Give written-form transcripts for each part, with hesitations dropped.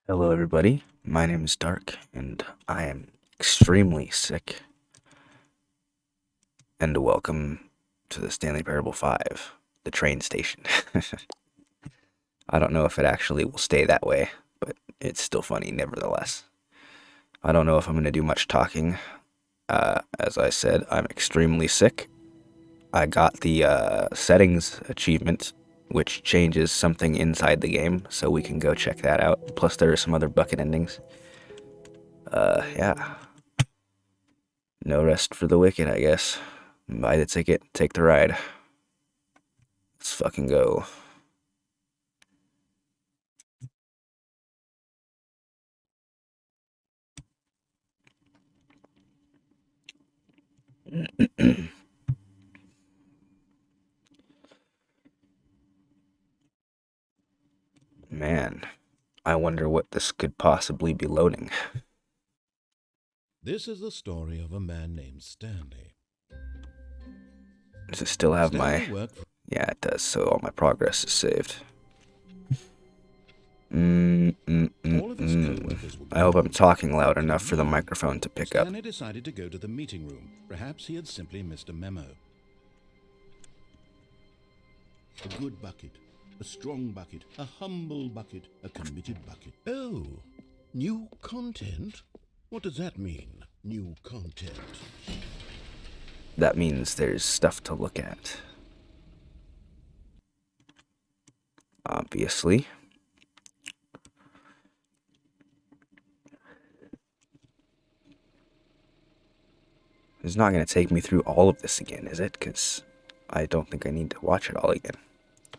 Hello, everybody. My name is Dark, and I am extremely sick. And welcome to the Stanley Parable 5, the train station. I don't know if it actually will stay that way, but it's still funny nevertheless. I don't know if I'm going to do much talking. As I said, I'm extremely sick. I got the settings achievement, which changes something inside the game, so we can go check that out. Plus, there are some other bucket endings. Yeah. No rest for the wicked, I guess. Buy the ticket, take the ride. Let's fucking go. Man, I wonder what this could possibly be loading. This is the story of a man named Stanley. Does it still have Stanley my... worked for Yeah, it does, so all my progress is saved. all of his co-workers would be I hope I'm gone. talking loud enough for the microphone to pick up. Stanley decided to go to the meeting room. Perhaps he had simply missed a memo. A good bucket, a strong bucket, a humble bucket, a committed bucket. Oh, new content? What does that mean, new content? That means there's stuff to look at. Obviously. It's not going to take me through all of this again, is it? Because I don't think I need to watch it all again.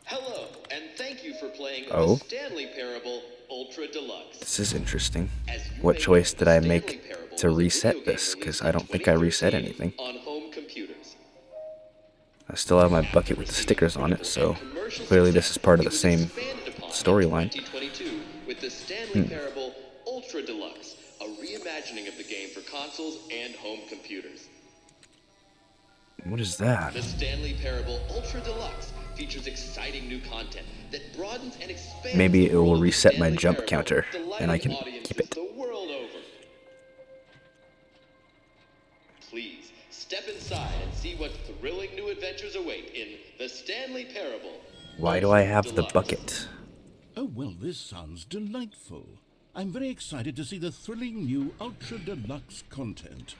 Hello, and thank you for playing Oh. the Stanley Parable Ultra Deluxe. This is interesting. As you What may choice know, did I Stanley make Parable to was a reset video game this? Because released I in don't think I reset 2013 anything. on home computers. I still have my bucket with the stickers on it, so clearly this is part of the same storyline. 2022 with the Stanley Parable Ultra Deluxe, a reimagining of the game for consoles and home computers. What is that? The Stanley Parable Ultra Deluxe features exciting new content that broadens and expands Maybe the it will world of reset my Stanley jump Parable, counter, and I delighting can keep audiences it. the world over. Please step inside and see what thrilling new adventures await in the Stanley Parable. Why do I Ultra have the Deluxe. bucket? Oh, well, this sounds delightful. I'm very excited to see the thrilling new Ultra Deluxe content.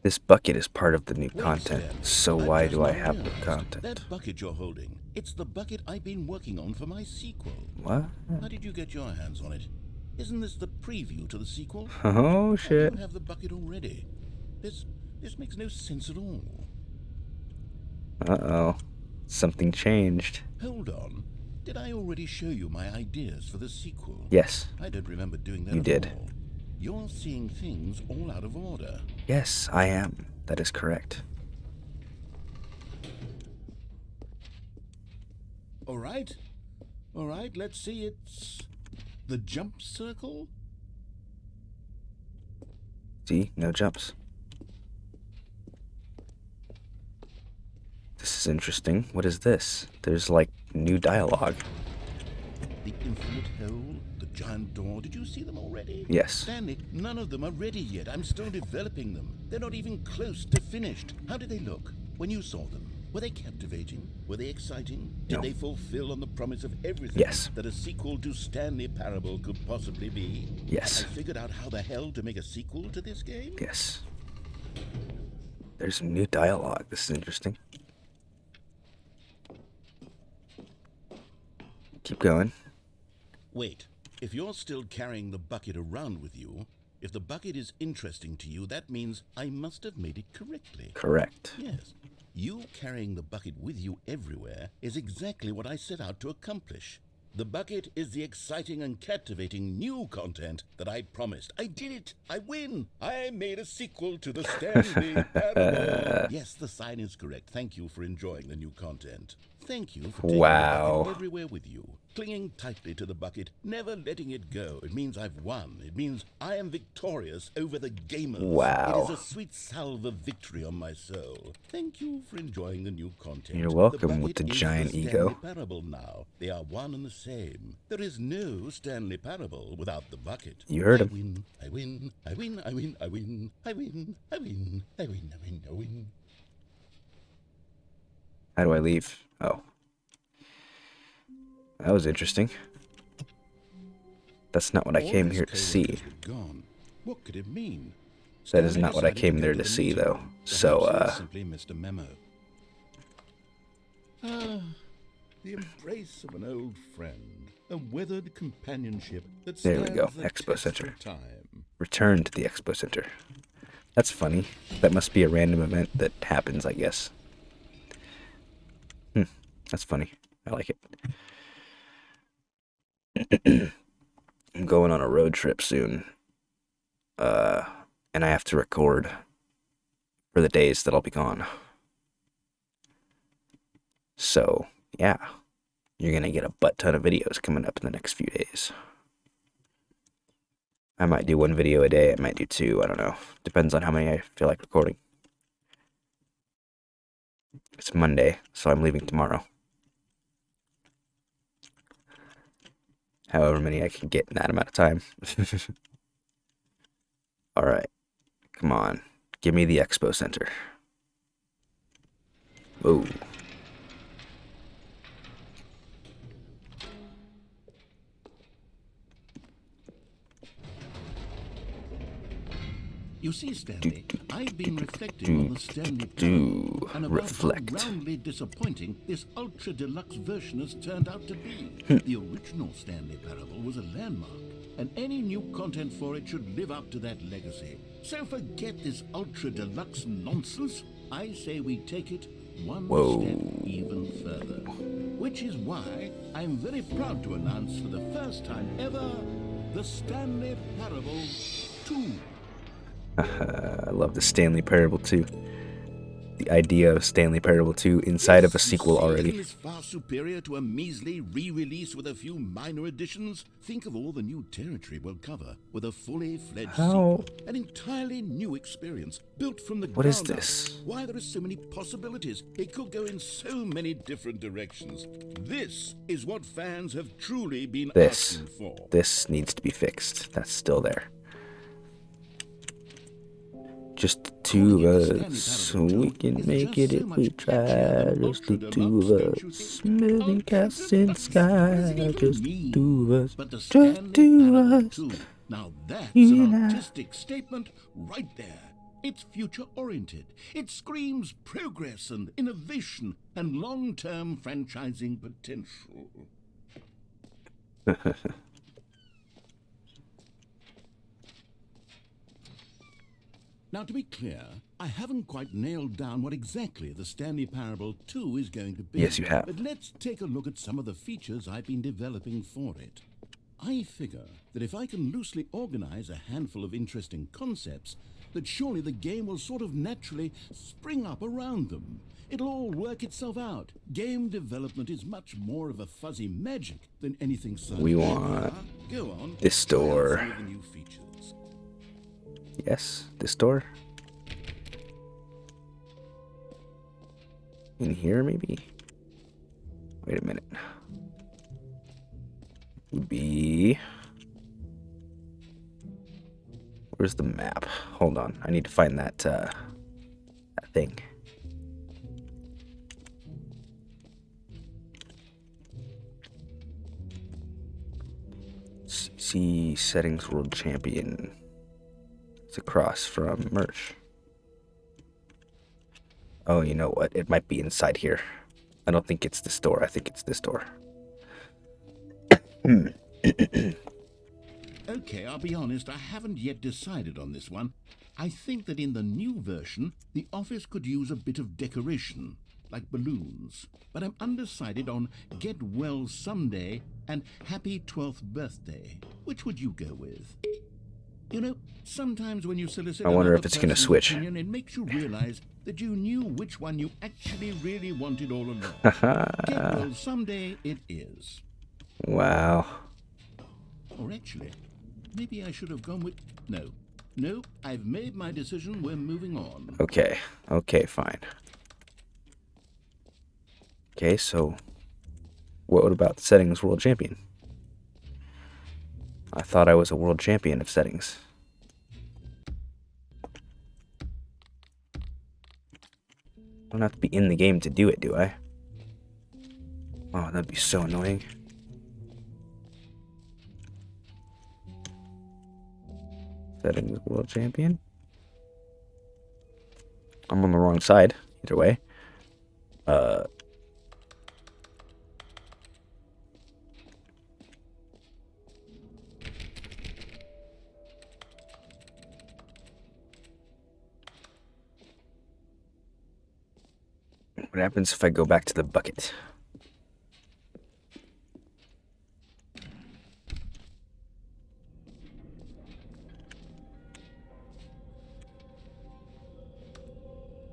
This bucket is part of the new Wait, content, Stanley, so I've why just do I now have the realized content? That bucket you're holding, it's the bucket I've been working on for my sequel. What? How did you get your hands on it? Isn't this the preview to the sequel? Oh Why do shit. you have the bucket already? This makes no sense at all. Uh-oh. Something changed. Hold on. Did I already show you my ideas for the sequel? Yes. I don't remember doing that You at did. all. You're seeing things all out of order. Yes, I am. That is correct. All right, let's see. It's the jump circle. See? No jumps. This is interesting. What is this? There's like new dialogue. The infinite hole, the giant door. Did you see them already? Yes. Stanley, none of them are ready yet. I'm still developing them. They're not even close to finished. How did they look when you saw them? Were they captivating? Were they exciting? Did No. they fulfill on the promise of everything Yes. that a sequel to Stanley Parable could possibly be? Yes. Have I figured out how the hell to make a sequel to this game? Yes. There's some new dialogue. This is interesting. Keep going. Wait, if you're still carrying the bucket around with you, if the bucket is interesting to you, that means I must have made it correctly. Correct. Yes. You carrying the bucket with you everywhere is exactly what I set out to accomplish. The bucket is the exciting and captivating new content that I promised. I did it! I win! I made a sequel to the Stanley Parable. Yes, the sign is correct. Thank you for enjoying the new content. Thank you for taking Wow. the bucket everywhere with you. Clinging tightly to the bucket, never letting it go. It means I've won. It means I am victorious over the gamers. Wow. It is a sweet salve of victory on my soul. Thank you for enjoying the new content. You're welcome the with the bucket is giant the ego. Stanley Parable now. They are one and the same. There is no Stanley Parable without the bucket. You heard I him. win, I win, I win, I win, I win, I win, I win, I win, I win, I win. How do I leave? Oh. That was interesting. That's not what I came here to see. Gone. What could it mean? That is not what I came there to see, though. So, Simply missed a memo. Ah, the embrace of an old friend, a weathered companionship that there we go. stands the Expo test Center. of time. Return to the Expo Center. That's funny. That must be a random event that happens, I guess. That's funny. I like it. I'm going on a road trip soon. And I have to record for the days that I'll be gone. So, yeah. You're gonna get a butt ton of videos coming up in the next few days. I might do one video a day, I might do two, I don't know. Depends on how many I feel like recording. It's Monday, so I'm leaving tomorrow. However many I can get in that amount of time. Alright. Come on. Give me the Expo Center. Whoa. You see, Stanley, I've been reflecting on the Stanley Parable and about reflect. how roundly disappointing this ultra deluxe version has turned out to be. The original Stanley Parable was a landmark, and any new content for it should live up to that legacy. So forget this ultra deluxe nonsense. I say we take it one step even further. Which is why I'm very proud to announce for the first time ever the Stanley Parable 2. I love the Stanley Parable 2. The idea of Stanley Parable 2 inside of a sequel already. Is far superior to a measly re-release with a few minor additions. Think of all the new territory we'll cover with a fully fledged sequel. An entirely new experience built from the ground What is up. this? Why there are so many possibilities. It could go in so many different directions. This is what fans have truly been asking for. This needs to be fixed. That's still there. Just the two of us, we can make it if we try. Just the two of us, moving cast in sky. Just the two of us, just two of us. Now that's an artistic statement right there. It's future-oriented. It screams progress and innovation and long-term franchising potential. Now, to be clear, I haven't quite nailed down what exactly the Stanley Parable 2 is going to be. Yes, you have. But let's take a look at some of the features I've been developing for it. I figure that if I can loosely organize a handful of interesting concepts, that surely the game will sort of naturally spring up around them. It'll all work itself out. Game development is much more of a fuzzy magic than anything scientific. We want Go on, this try out door. some of the new features. Yes, this door. In here, maybe? Wait a minute. Would be... Where's the map? Hold on, I need to find that, that thing. See settings world champion. It's across from merch. Oh, you know what? It might be inside here. I don't think it's this door. I think it's this door. Okay, I'll be honest, I haven't yet decided on this one. I think that in the new version, the office could use a bit of decoration, like balloons. But I'm undecided on Get Well Someday and Happy 12th Birthday. Which would you go with? You know, sometimes when you solicit I wonder another if it's gonna person's switch. opinion, it makes you realize that you knew which one you actually really wanted all along. Get well, someday it is. Wow. Or actually, maybe I should have gone with... No. No, I've made my decision. We're moving on. Okay. Okay, fine. Okay, so what about settings world champion? I thought I was a world champion of settings. I don't have to be in the game to do it, do I? Oh, that'd be so annoying. Settings world champion. I'm on the wrong side, either way. What happens if I go back to the bucket?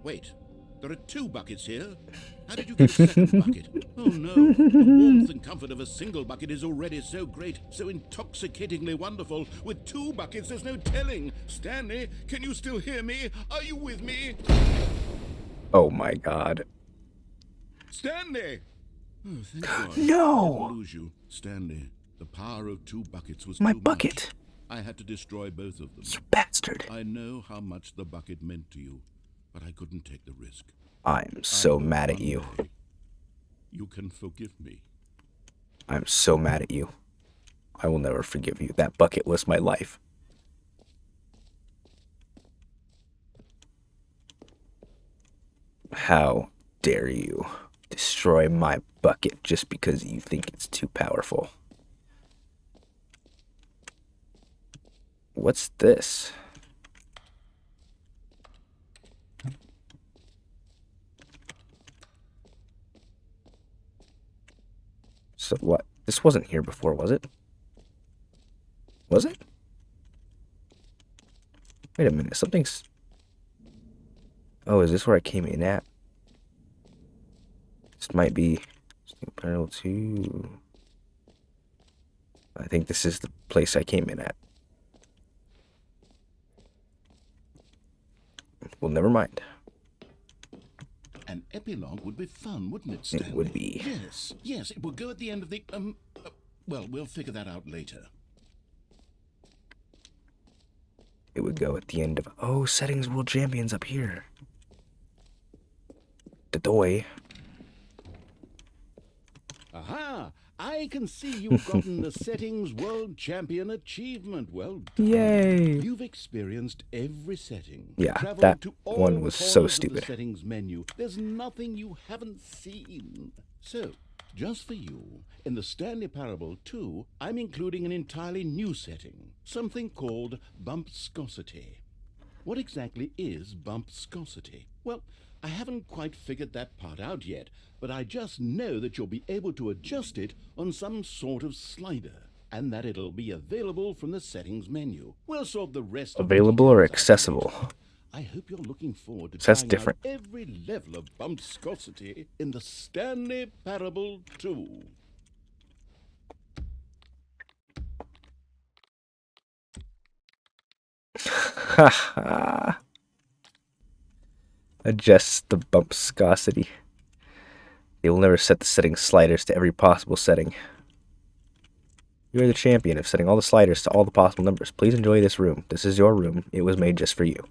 Wait, there are 2 buckets here. How did you get a second bucket? Oh no, the warmth and comfort of a single bucket is already so great, so intoxicatingly wonderful. With 2 buckets, there's no telling. Stanley, can you still hear me? Are you with me? Oh my god. Stanley! Oh, thank God. No! I lose you, Stanley. The power of 2 buckets was My too bucket! much. I had to destroy both of them. You bastard! I know how much the bucket meant to you, but I couldn't take the risk. I'm so mad at you. One day, you can forgive me. I'm so mad at you. I will never forgive you. That bucket was my life. How dare you destroy my bucket just because you think it's too powerful? What's this? So what? This wasn't here before, was it? Was it? Wait a minute, something's... Oh, is this where I came in at? This might be parallel to... I think this is the place I came in at. Well, never mind. An epilogue would be fun, wouldn't it, Stanley? It would be. Yes, it would go at the end of the, well, we'll figure that out later. It would go at the end of... Oh, settings world champions up here. Dodoy. Aha! I can see you've gotten the Settings World Champion achievement. Well done. Yay! You've experienced every setting. Yeah, Traveled that to all one was corners so of stupid. The settings menu. There's nothing you haven't seen. So, just for you, in the Stanley Parable 2, I'm including an entirely new setting, something called bumpscosity. What exactly is bumpscosity? Well, I haven't quite figured that part out yet, but I just know that you'll be able to adjust it on some sort of slider, and that it'll be available from the settings menu. We'll sort the rest Available of the or details out accessible? later. I hope you're looking forward to So that's trying different. out every level of bumpscosity in the Stanley Parable 2. Adjust the bumpscosity. They will never set the setting sliders to every possible setting. You are the champion of setting all the sliders to all the possible numbers. Please enjoy this room. This is your room. It was made just for you.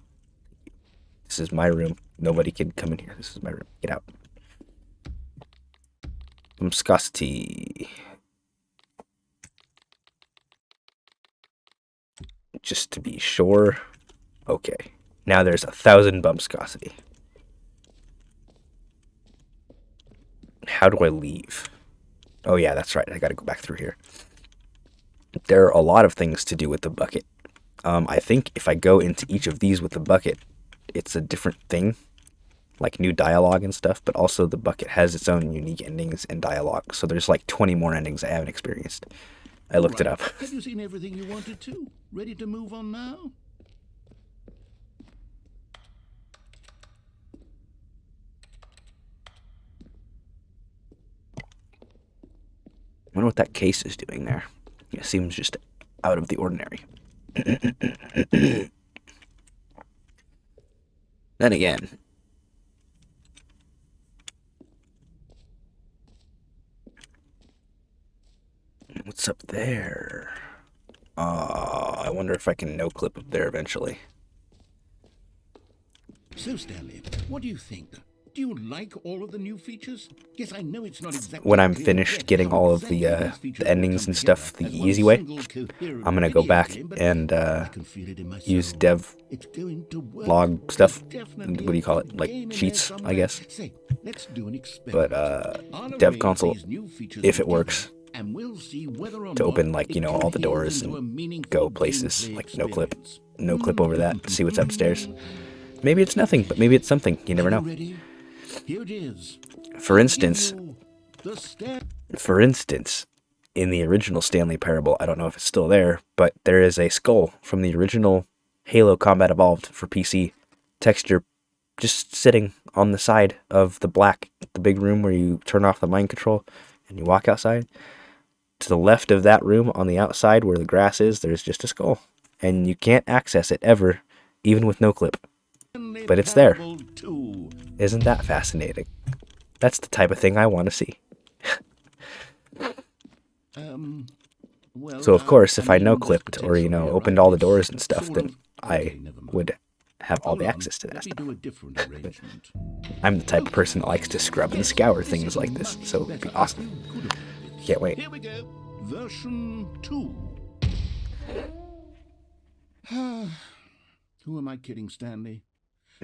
This is my room. Nobody can come in here. This is my room. Get out. Bumpscosity. Just to be sure. Okay. Now there's 1,000 bumpscosity. How do I leave? Oh yeah, that's right. I gotta go back through here. There are a lot of things to do with the bucket. I think if I go into each of these with the bucket, it's a different thing. Like new dialogue and stuff, but also the bucket has its own unique endings and dialogue. So there's like 20 more endings I haven't experienced. I looked it Right. up. Have you seen everything you wanted to? Ready to move on now? I wonder what that case is doing there. It seems just out of the ordinary. Then again, what's up there? I wonder if I can no-clip up there eventually. So, Stanley, what do you think? Do you like all of the new features? Yes, I know it's not exactly When I'm clear finished yet getting how all of exactly the these features will endings come and stuff together the as one easy way, single coherent I'm gonna go video back game, but and I can feel it in my use soul. dev It's going to work. log stuff. There's definitely What do you call a it? Like game in there cheats, I somewhere. guess. Say, let's do an But experiment. I'll dev arrange console, these new features if it together, works, and we'll see whether or to not open like, it all the coheres doors into a and meaningful go places, gameplay like no-clip. experience. No-clip over that to see what's upstairs. Maybe it's nothing, but maybe it's something. You never Are you know. ready? Here it is. For I instance, give you the For instance, in the original Stanley Parable, I don't know if it's still there, but there is a skull from the original Halo Combat Evolved for PC texture just sitting on the side of the big room where you turn off the mind control and you walk outside. To the left of that room on the outside where the grass is, there's just a skull. And you can't access it ever, even with no clip. Stanley But it's there. Parable 2. Isn't that fascinating? That's the type of thing I want to see. Well, So of course, if I mean, no-clipped there's or, potential here, opened right? all the It's doors and stuff, sort then of- I okay, never mind. would have all Hold the on, access to that let me stuff. do a different arrangement. I'm the type of person that likes to scrub and Yes, scour this things is like this, much so it'd be better. awesome. I feel good about this. Can't wait. Here we go. Version 2. Who am I kidding, Stanley?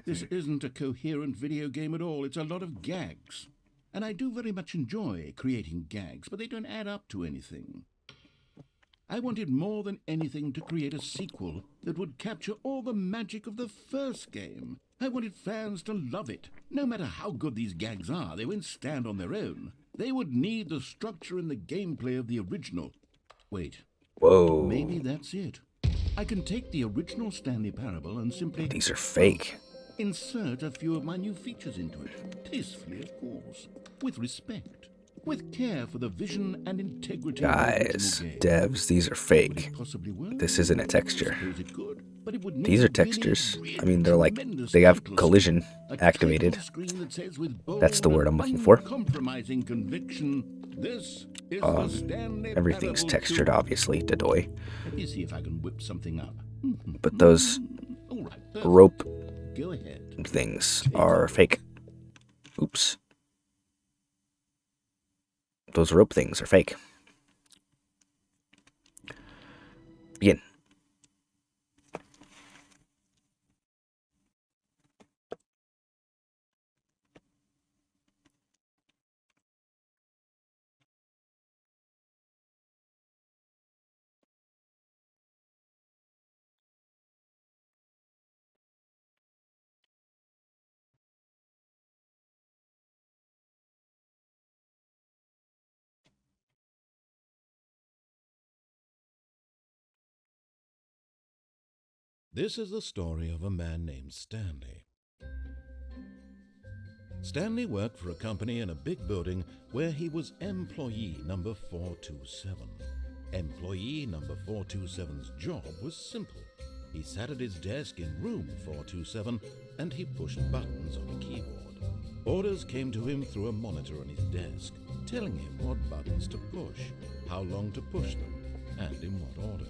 This isn't a coherent video game at all. It's a lot of gags. And I do very much enjoy creating gags, but they don't add up to anything. I wanted more than anything to create a sequel that would capture all the magic of the first game. I wanted fans to love it. No matter how good these gags are, they won't stand on their own. They would need the structure and the gameplay of the original. Wait, Whoa, maybe that's it. I can take the original Stanley Parable and simply these are fake. insert a few of my new features into it. Tastefully, of course. With respect. With care for the vision and integrity Guys, of the original game. devs, these are fake. Possibly work. This isn't a texture. Suppose it could, but it would need These are really, textures. really I mean, they're like, tremendous they have title collision screen. A activated. title screen that says with bold That's the word I'm and looking for. uncompromising conviction, this is the Stanley Everything's Parable textured, 2. obviously, Dadoy. Let me see if I can whip something up. But those All right, perfect. rope Go ahead. things are fake. Oops. Those rope things are fake. Begin. This is the story of a man named Stanley. Stanley worked for a company in a big building where he was employee number 427. Employee number 427's job was simple. He sat at his desk in room 427 and he pushed buttons on a keyboard. Orders came to him through a monitor on his desk, telling him what buttons to push, how long to push them, and in what order.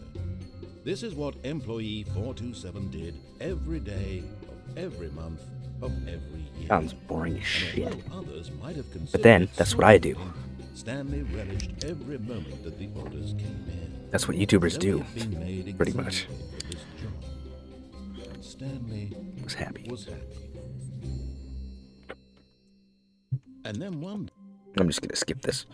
This is what employee 427 did every day of every month of every year. Sounds boring as And shit. although others might have But then, considered that's what I do. it, Stanley relished every moment that the orders came in. That's what YouTubers So do. he had been made pretty much. exactly for this job. And Stanley Was happy. was happy. And then one I'm just gonna skip this.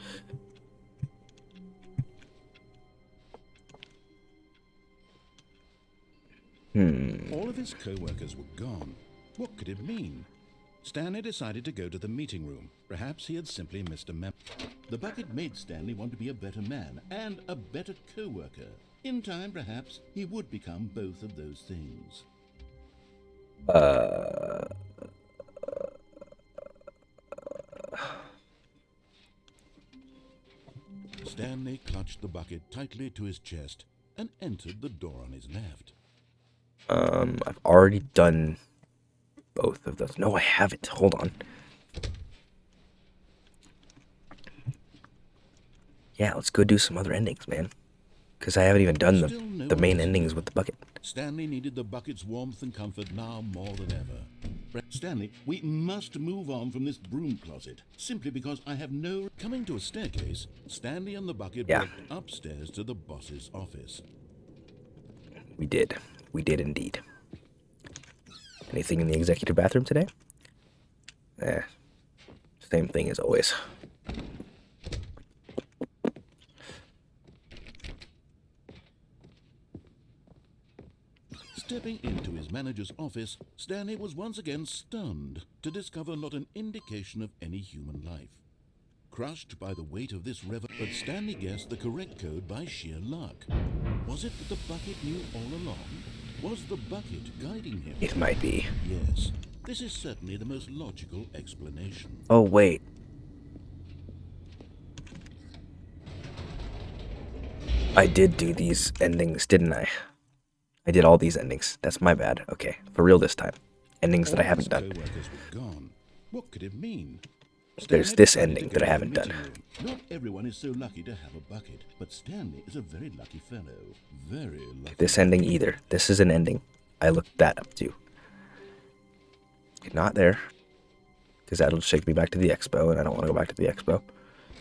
all of his co-workers were gone. What could it mean? Stanley decided to go to the meeting room. Perhaps he had simply missed a memo. The bucket made Stanley want to be a better man and a better co-worker. In time, perhaps, he would become both of those things. Stanley clutched the bucket tightly to his chest and entered the door on his left. I've already done both of those. No, I haven't. Hold on. Yeah, let's go do some other endings, man. Because I haven't even done the main endings with the bucket. Stanley needed the bucket's warmth and comfort now more than ever. Stanley, we must move on from this broom closet, simply because I have no... Coming to a staircase, Stanley and the bucket walked upstairs to the boss's office. We did. We did indeed. Anything in the executive bathroom today? Same thing as always. Stepping into his manager's office, Stanley was once again stunned to discover not an indication of any human life. Crushed by the weight of this but Stanley guessed the correct code by sheer luck. Was it that the bucket knew all along? Was the bucket guiding him? It might be. Yes, this is certainly the most logical explanation. Oh, wait. I did do these endings, didn't I? I did all these endings. That's my bad. Okay, for real this time. Endings that I haven't done. Gone. What could it mean? There's this ending that I haven't done. Not everyone is so lucky to have a bucket, but Stanley is a very lucky fellow. Very lucky. This ending either. This is an ending. I looked that up too. Not there. Because that'll shake me back to the expo, and I don't want to go back to the expo.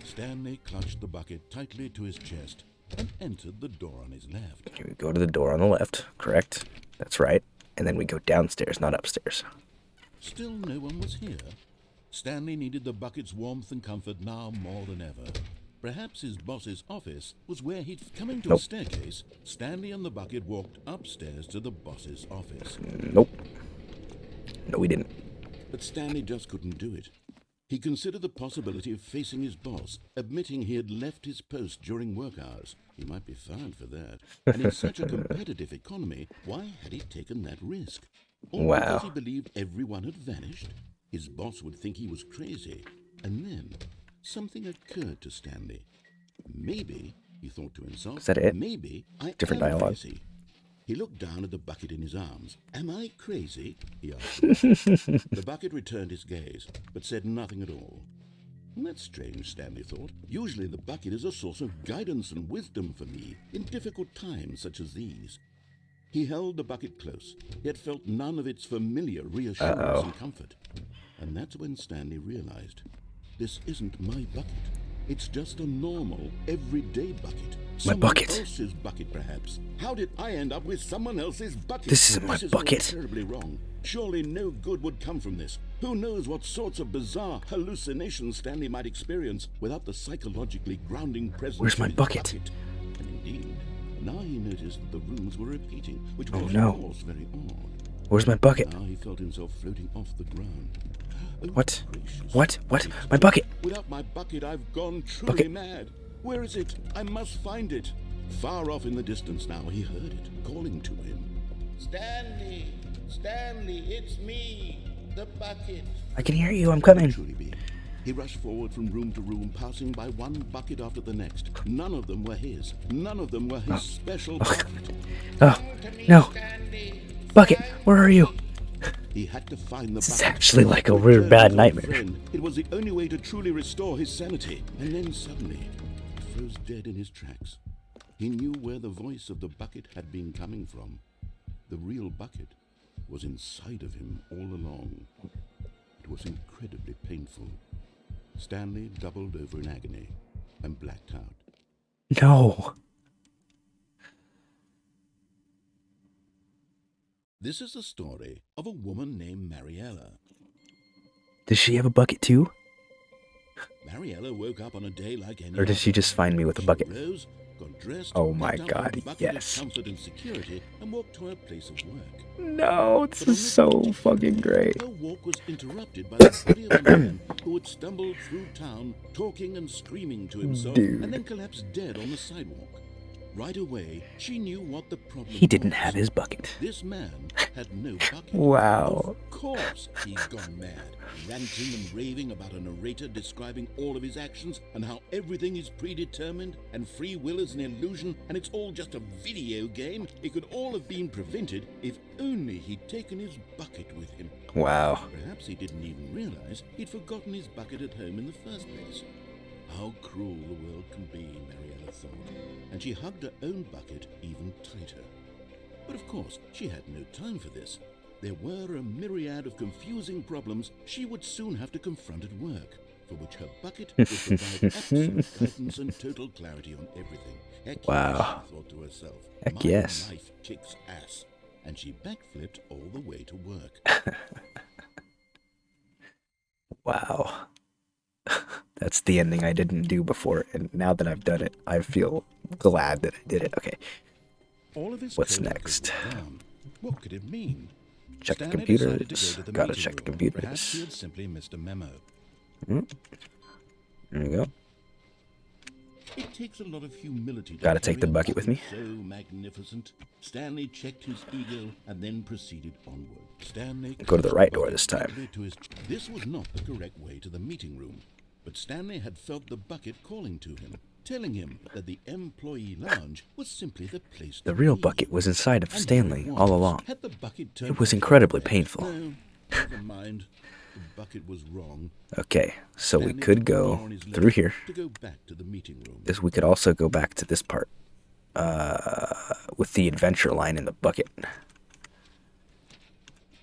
Stanley clutched the bucket tightly to his chest and entered the door on his left. Here we go to the door on the left, correct? That's right. And then we go downstairs, not upstairs. Still no one was here. Stanley needed the bucket's warmth and comfort now more than ever. Perhaps his boss's office was where he'd... Coming to a staircase, Stanley and the bucket walked upstairs to the boss's office. Nope. No, we didn't. But Stanley just couldn't do it. He considered the possibility of facing his boss, admitting he had left his post during work hours. He might be fired for that. And in such a competitive economy, why had he taken that risk? Or because he believed everyone had vanished? His boss would think he was crazy. And then something occurred to Stanley. Maybe, he thought to himself, is that it? Maybe I Different am dialogue. crazy. He looked down at the bucket in his arms. Am I crazy? He asked. The bucket returned his gaze, but said nothing at all. That's strange, Stanley thought. Usually the bucket is a source of guidance and wisdom for me in difficult times such as these. He held the bucket close, yet felt none of its familiar reassurance and comfort. And that's when Stanley realized, this isn't my bucket. It's just a normal, everyday bucket. Someone else's bucket, perhaps. How did I end up with someone else's bucket? This isn't my bucket. Terribly wrong. Surely no good would come from this. Who knows what sorts of bizarre hallucinations Stanley might experience without the psychologically grounding presence Where's my of his bucket? And indeed, now he noticed that the rooms were repeating, which was of course very odd. Where's my bucket? Now he felt himself floating off the ground. Oh, what? Gracious. What? My bucket! Without my bucket, I've gone truly mad. Where is it? I must find it. Far off in the distance now, he heard it, calling to him. Stanley! Stanley, it's me, the bucket. I can hear you, I'm coming. Truly be. He rushed forward from room to room, passing by one bucket after the next. None of them were his. None of them were his special bucket. Oh, no. Bucket, where are you? He had to find the This is bucket. actually like a weird bad nightmare. It was the only way to truly restore his sanity. And then suddenly, he froze dead in his tracks. He knew where the voice of the bucket had been coming from. The real bucket was inside of him all along. It was incredibly painful. Stanley doubled over in agony and blacked out. No. This is the story of a woman named Mariella. Does she have a bucket too? Mariella woke up on a day like any Or did she just find me with a bucket? She rose, got dressed, Oh my picked up her God, bucket yes. of comfort and security, and walked to her place of work. No, this But on is this so particular fucking day, great. her walk was interrupted by the body of a man who had stumbled through town, talking and screaming to himself, and then Dude, collapsed dead on the sidewalk. Right away, she knew what the problem he didn't was. have his bucket. This man had no bucket. Wow. Of course he'd gone mad, ranting and raving about a narrator describing all of his actions and how everything is predetermined and free will is an illusion and it's all just a video game. It could all have been prevented if only he'd taken his bucket with him. Wow. Perhaps he didn't even realize he'd forgotten his bucket at home in the first place. How cruel the world can be, Mariella thought, and she hugged her own bucket even tighter. But of course, she had no time for this. There were a myriad of confusing problems she would soon have to confront at work, for which her bucket would provide absolute guidance and total clarity on everything. Heck Wow. yes, she thought to herself. Heck My yes. life kicks ass. And she backflipped all the way to work. Wow. That's the ending I didn't do before, and now that I've done it, I feel glad that I did it. Okay, All of his what's code was next? written down. What could it mean? Check the Stanley decided to computers. go to the Gotta meeting check the room. computers. Perhaps he had simply missed a memo. There we go. It takes a lot of humility to Gotta take the carry a bucket with me. So magnificent. Stanley checked his ego and then proceeded onward. Stanley Go to the clutched right the door bucket this time. tightly to his... This was not the correct way to the meeting room, but Stanley had felt the bucket calling to him, telling him that the employee lounge was simply the place The to real be. bucket was inside of And Stanley here it all was. along. Had the bucket turned It was out incredibly right? painful. No, never mind. The bucket was wrong. Okay, so we Stanley could put the door go on his left through here. to go back to the meeting room. We could also go back to this part with the adventure line in the bucket.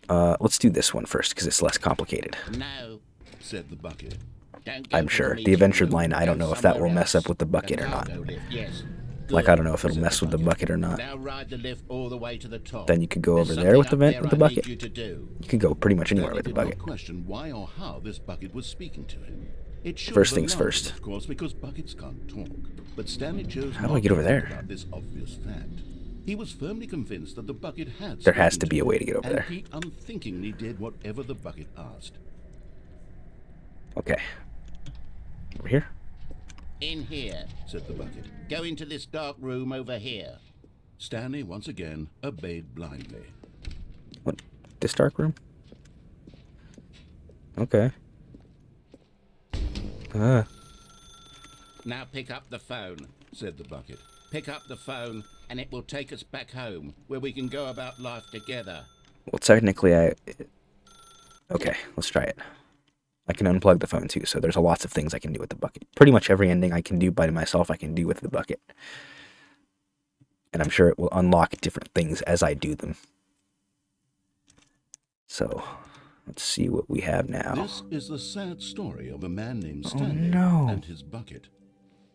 Let's do this one first because it's less complicated. No, said the bucket. Don't go I'm to sure. The meeting adventure room. line, I don't Go know if that will somewhere mess up else. with the bucket or not. cargo lift, yes. Like, Good, I don't know if it'll said mess with the bucket or not. Now ride the lift all the way to the top. Then you could go There's over there with the something up vent with the there I need bucket. you to do. You could go pretty much anywhere Stanley with the did not bucket. question why or how this bucket was speaking to him. It should First have things alarmed him, first. of course, because buckets can't talk. But Stanley chose How do I not get to over think there? about this obvious fact. He was firmly convinced that the bucket had There has spoken to be a him, way to get over and there. he unthinkingly did whatever the bucket asked. Okay. Over here? In here, said the bucket. Go into this dark room over here. Stanley once again obeyed blindly. What? This dark room? Okay. Now pick up the phone, said the bucket. Pick up the phone, and it will take us back home, where we can go about life together. Well, technically, Okay, let's try it. I can unplug the phone too, so there's lots of things I can do with the bucket. Pretty much every ending I can do by myself, I can do with the bucket. And I'm sure it will unlock different things as I do them. So, let's see what we have now. This is the sad story of a man named Stanley no. and his bucket.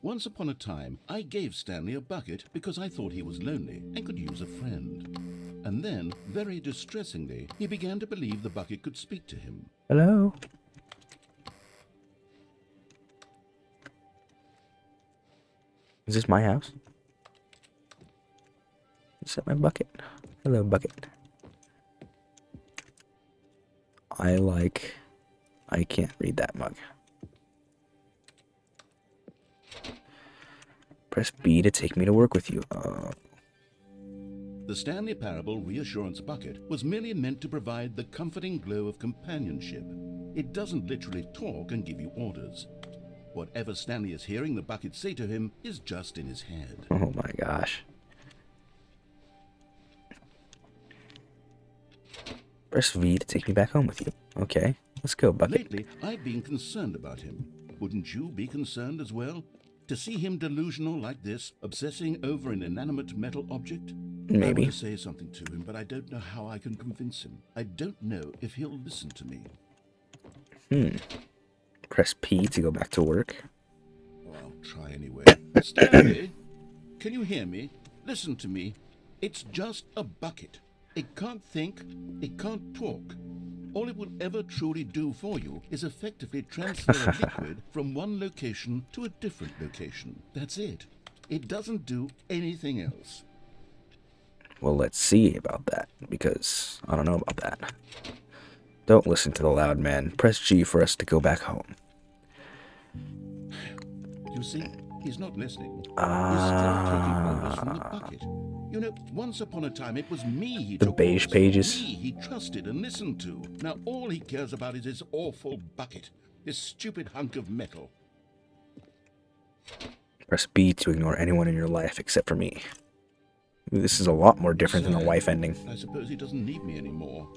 Once upon a time, I gave Stanley a bucket because I thought he was lonely and could use a friend. And then, very distressingly, he began to believe the bucket could speak to him. Hello? Is this my house? Is that my bucket? Hello, bucket. I can't read that mug. Press B to take me to work with you. The Stanley Parable Reassurance Bucket was merely meant to provide the comforting glow of companionship. It doesn't literally talk and give you orders. Whatever Stanley is hearing the bucket say to him is just in his head. Oh my gosh. Press V to take me back home with you. Okay, let's go, bucket. Lately, I've been concerned about him. Wouldn't you be concerned as well? To see him delusional like this, obsessing over an inanimate metal object? I Maybe. want to say something to him, but I don't know how I can convince him. I don't know if he'll listen to me. Press P to go back to work. Oh, I'll try anyway. Stanley, can you hear me? Listen to me. It's just a bucket. It can't think. It can't talk. All it will ever truly do for you is effectively transfer a liquid from one location to a different location. That's it. It doesn't do anything else. Well, let's see about that, because I don't know about that. Don't listen to the loud man. Press G for us to go back home. You see, he's not listening. He's still taking orders from the bucket. You know, once upon a time, it was me he The took beige orders pages. from, me he trusted and listened to. Now all he cares about is his awful bucket, this stupid hunk of metal. Press B to ignore anyone in your life except for me. This is a lot more different than the wife ending. I suppose he doesn't need me anymore.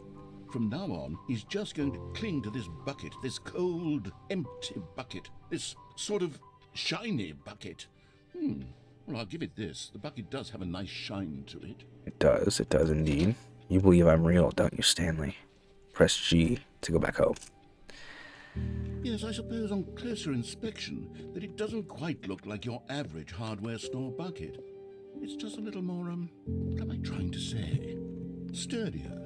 From now on, he's just going to cling to this bucket, this cold, empty bucket, this sort of shiny bucket. Well, I'll give it this. The bucket does have a nice shine to it. It does indeed. You believe I'm real, don't you, Stanley? Press G to go back home. Yes, I suppose on closer inspection that it doesn't quite look like your average hardware store bucket. It's just a little more, what am I trying to say? Sturdier,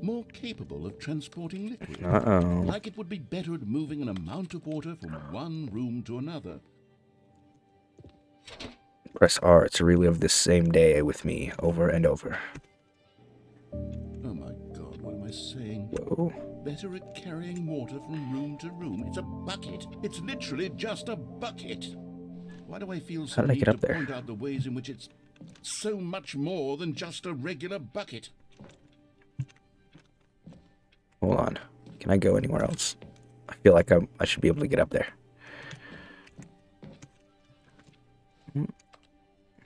more capable of transporting liquid. Uh-oh. Like it would be better at moving an amount of water from one room to another. Press R to relive this same day with me over and over. Oh my God, what am I saying? Whoa. Better at carrying water from room to room. It's a bucket. It's literally just a bucket. Why do I feel so How did I need get up to there? point out the ways in which it's so much more than just a regular bucket? Hold on. Can I go anywhere else? I feel like I should be able to get up there.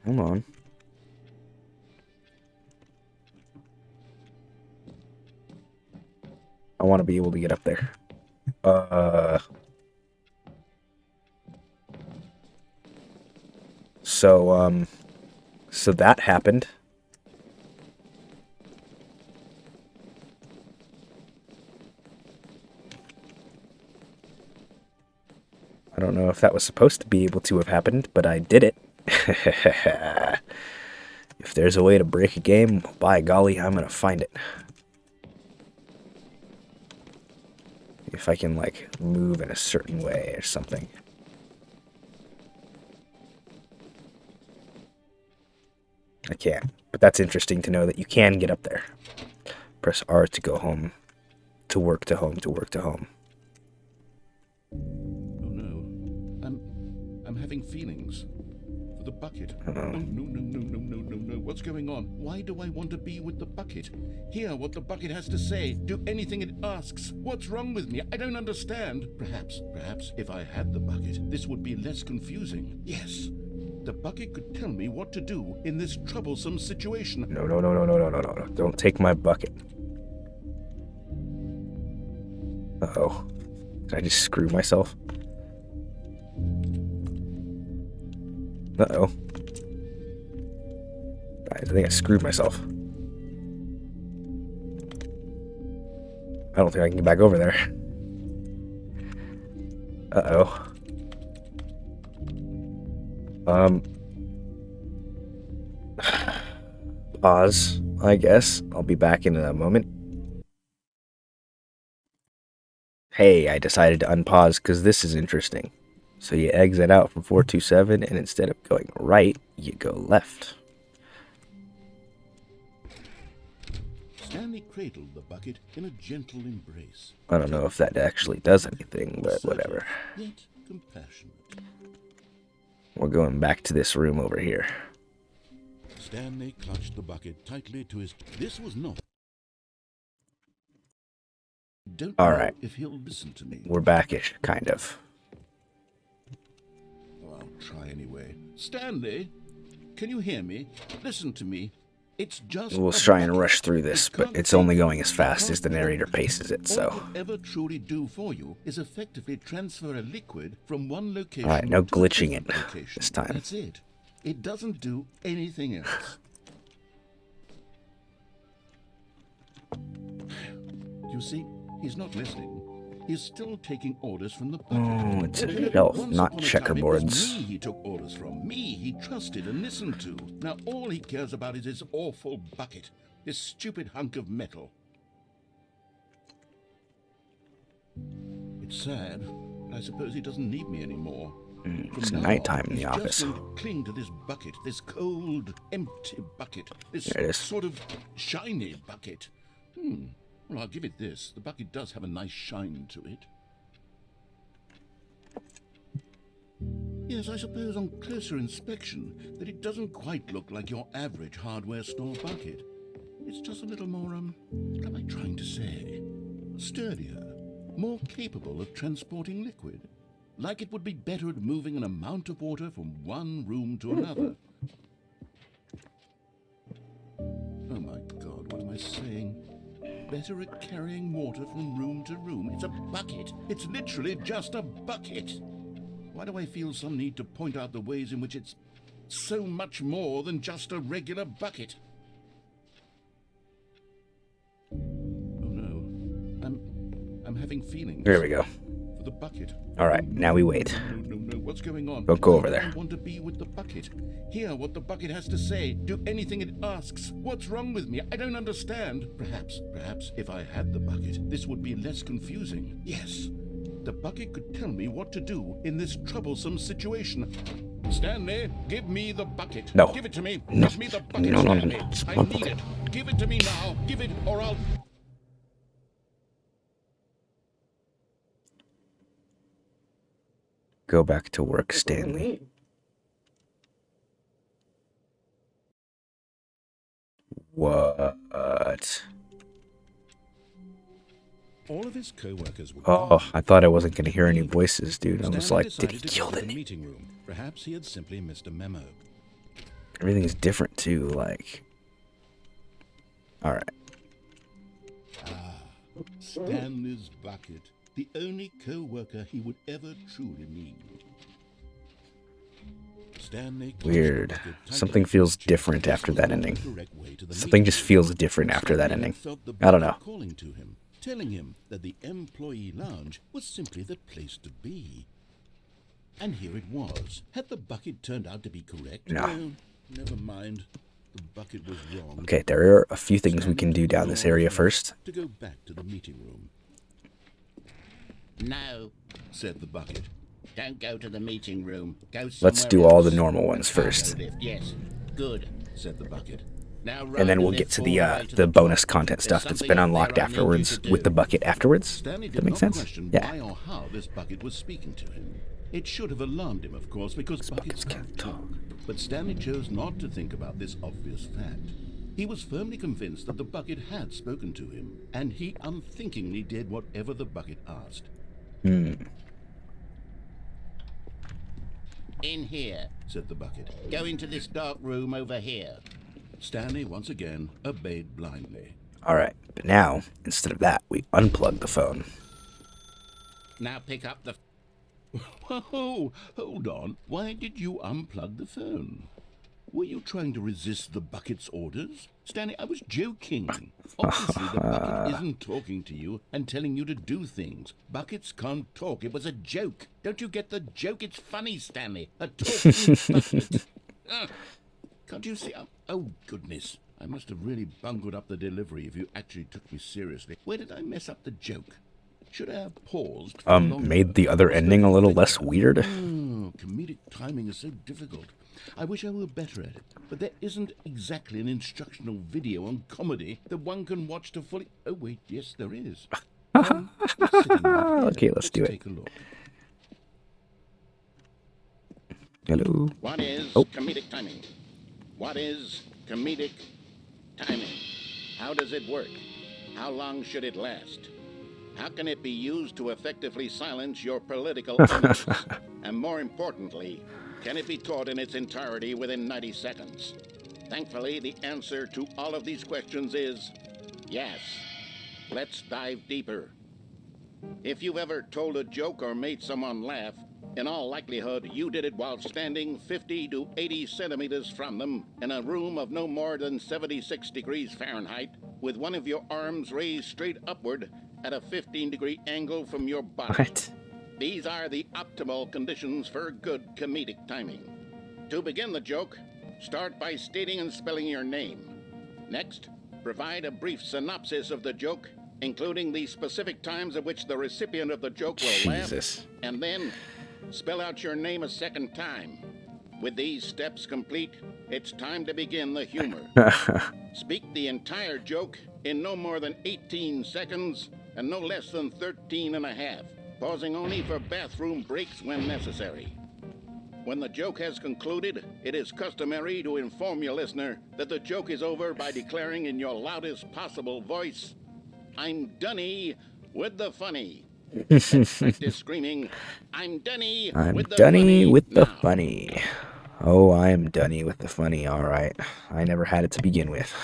Hold on. I want to be able to get up there. So that happened. I don't know if that was supposed to be able to have happened, but I did it. If there's a way to break a game, by golly, I'm gonna find it. If I can, like, move in a certain way or something. I can't, but that's interesting to know that you can get up there. Press R to go home, to work to home, to work to home. Oh no. I'm having feelings. For the bucket. Uh-oh. No. What's going on? Why do I want to be with the bucket? Hear what the bucket has to say. Do anything it asks. What's wrong with me? I don't understand. Perhaps, if I had the bucket, this would be less confusing. Yes. The bucket could tell me what to do in this troublesome situation. No. Don't take my bucket. Uh-oh. Did I just screw myself? Uh-oh. I think I screwed myself. I don't think I can get back over there. Uh-oh. Pause, I guess. I'll be back in a moment. Hey, I decided to unpause because this is interesting. So you exit out from 427, and instead of going right, you go left. Stanley cradled the bucket in a gentle embrace. I don't know if that actually does anything, but whatever. Yet compassionate. We're going back to this room over here. Stanley clutched the bucket tightly to his... This was not... Don't All know right. if he'll listen to me. We're backish, kind of. Oh, I'll try anyway. Stanley, can you hear me? Listen to me. It's just... We'll a try and bucket. rush through this, It but can't it's take only you. going as It fast can't as the narrator help you. paces it, All so... it will ever truly do for you is effectively transfer a liquid from one location Alright, no to a glitching it different location. this time. That's it. It doesn't do anything else. You see, he's not listening. He's still taking orders from the bucket. Oh, it's You know, a shelf, once not upon a time, it was checkerboards. me he took orders from. Me he trusted and listened to. Now all he cares about is his awful bucket. This stupid hunk of metal. It's sad, but I suppose he doesn't need me anymore. It's From now nighttime on, in the he's office. just going to cling to this bucket, this cold, empty bucket, this There it is. sort of shiny bucket. Well, I'll give it this. The bucket does have a nice shine to it. Yes, I suppose on closer inspection that it doesn't quite look like your average hardware store bucket. It's just a little more, what am I trying to say? Sturdier, more capable of transporting liquid. Like it would be better at moving an amount of water from one room to another. Oh my God, what am I saying? Better at carrying water from room to room. It's a bucket. It's literally just a bucket. Why do I feel some need to point out the ways in which it's so much more than just a regular bucket? Oh no, I'm having feelings. There we go. For the bucket. All right, now we wait. No, what's going on? Don't go over I there. want to be with the bucket. Hear what the bucket has to say. Do anything it asks. What's wrong with me? I don't understand. Perhaps if I had the bucket, this would be less confusing. Yes, the bucket could tell me what to do in this troublesome situation. Stanley, give me the bucket. No. Give it to me. No. Give me the bucket, No. Stanley. I need it. Give it to me now. Give it, or I'll... Go back to work, Stanley. What? All of his co-workers were Oh, I thought I wasn't gonna hear any voices, dude. I was Stanley like, did he decided to kill go to the the nigga? meeting room. Perhaps he had simply missed a memo. Everything's different too, like. Alright. Stanley's bucket, the only co-worker he would ever truly need. Stanley clutched the Weird. bucket tightly Something to feels his chest. different This after was that not ending. the correct way to the Something meeting just room. feels different after that Stanley ending. felt the I don't bucket know. calling to him, telling him that the employee lounge was simply the place to be. And here it was. Had the bucket turned out to be correct? No. Well, never mind. The bucket was wrong. Okay, there are a few things we can do down this area first. To go back to the meeting room. No, said the bucket. Don't go to the meeting room. Go somewhere Let's do all the else. normal ones Cargo first. lift, yes. Good, said the bucket. Now ride And then the we'll lift get to all way to the top. bonus content There's stuff that's something been up unlocked there I need you afterwards to with the do. bucket afterwards. Stanley That did make not sense? question Yeah. why or how this bucket was speaking to him. It should have alarmed him, of course, because buckets can't talk. But Stanley chose not to think about this obvious fact. He was firmly convinced that the bucket had spoken to him, and he unthinkingly did whatever the bucket asked. In here, said the bucket. Go into this dark room over here. Stanley once again obeyed blindly. Alright, but now, instead of that, we unplug the phone. Now pick up the... Whoa, hold on. Why did you unplug the phone? Were you trying to resist the bucket's orders? Stanley, I was joking. Obviously, the bucket isn't talking to you and telling you to do things. Buckets can't talk. It was a joke. Don't you get the joke? It's funny, Stanley. A talking bucket. Can't you see? Oh, goodness. I must have really bungled up the delivery if you actually took me seriously. Where did I mess up the joke? Should I have paused for longer? Made the other ending a little less weird. Oh, comedic timing is so difficult. I wish I were better at it, but there isn't exactly an instructional video on comedy that one can watch to fully... Oh, wait, yes, there is. It's sitting right here. Okay, let's do it. Take a look. Hello. What is Oh. comedic timing? What is comedic timing? How does it work? How long should it last? How can it be used to effectively silence your political enemies? And more importantly, can it be taught in its entirety within 90 seconds? Thankfully, the answer to all of these questions is yes. Let's dive deeper. If you've ever told a joke or made someone laugh, in all likelihood, you did it while standing 50 to 80 centimeters from them in a room of no more than 76 degrees Fahrenheit, with one of your arms raised straight upward at a 15-degree angle from your body. What? These are the optimal conditions for good comedic timing. To begin the joke, start by stating and spelling your name. Next, provide a brief synopsis of the joke, including the specific times at which the recipient of the joke will laugh. Jesus. And then, spell out your name a second time. With these steps complete, it's time to begin the humor. Speak the entire joke in no more than 18 seconds and no less than 13 and a half, pausing only for bathroom breaks when necessary. When the joke has concluded, it is customary to inform your listener that the joke is over by declaring in your loudest possible voice, "I'm Dunny with the funny." Let's practice screaming, "I'm Dunny I'm with the Dunny funny." with the now. funny. Oh, I am Dunny with the funny. All right. I never had it to begin with.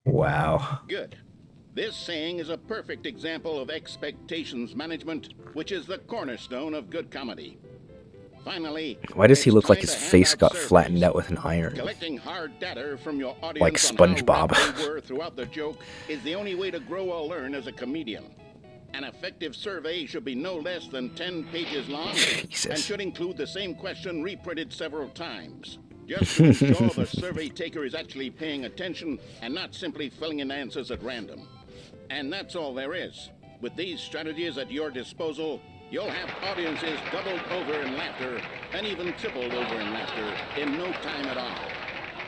Wow. Good. This saying is a perfect example of expectations management, which is the cornerstone of good comedy. Finally, Why does he it's look like time his to hand face out got surveys. flattened out with an iron? Collecting hard data from your audience Like on how SpongeBob. wrapped they were throughout the joke is the only way to grow or learn as a comedian. An effective survey should be no less than 10 pages long and Jesus. should include the same question reprinted several times. Just to ensure the survey taker is actually paying attention and not simply filling in answers at random. And that's all there is. With these strategies at your disposal, you'll have audiences doubled over in laughter and even tripled over in laughter in no time at all.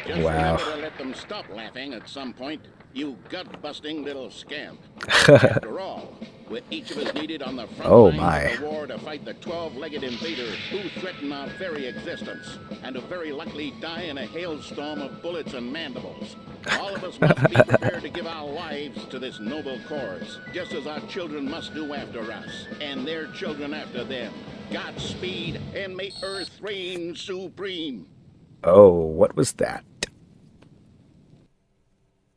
Just Wow. remember to let them stop laughing at some point, you gut-busting little scamp. After all, with each of us needed on the front Oh, lines my. of the war to fight the 12-legged invader who threatened our very existence, and to very likely die in a hailstorm of bullets and mandibles. All of us must be prepared to give our lives to this noble cause, just as our children must do after us, and their children after them. Godspeed, and may Earth reign supreme. Oh, what was that?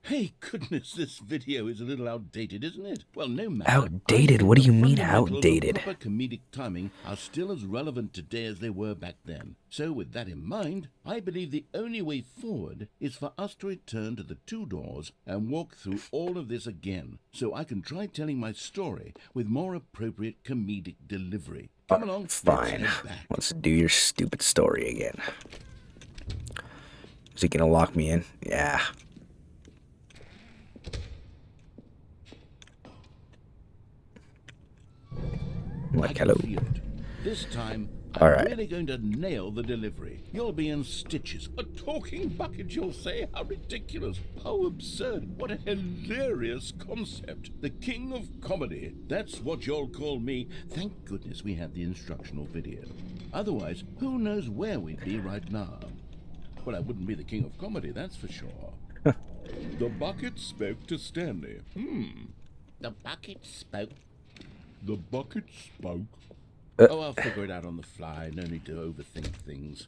Hey, goodness, this video is a little outdated, isn't it? Well, no matter. Outdated? I What do think you the mean fundamentals of outdated? proper comedic timing are still as relevant today as they were back then. So, with that in mind, I believe the only way forward is for us to return to the two doors and walk through all of this again, so I can try telling my story with more appropriate comedic delivery. Come along, Fine. let's head back. Let's do your stupid story again. Is he gonna lock me in? Yeah. Like, I hello. can feel it. This time, All I'm right. really going to nail the delivery. You'll be in stitches. A talking bucket, you'll say? How ridiculous. How absurd. What a hilarious concept. The king of comedy. That's what you'll call me. Thank goodness we had the instructional video. Otherwise, who knows where we'd be right now. Well, I wouldn't be the king of comedy, that's for sure. The bucket spoke to Stanley. The bucket spoke. The bucket spoke. Oh, I'll figure it out on the fly. No need to overthink things.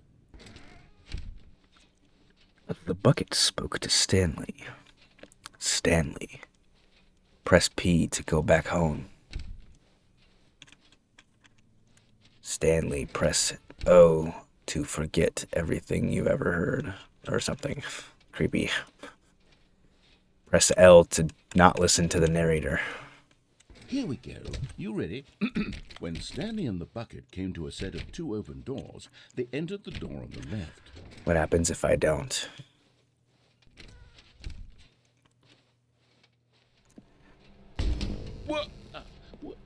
The bucket spoke to Stanley. Stanley. Press P to go back home. Stanley, press O to forget everything you've ever heard. Or something creepy. Press L to not listen to the narrator. Here we go. You ready? When Stanley and the bucket came to a set of two open doors, they entered the door on the left. What happens if I don't? What?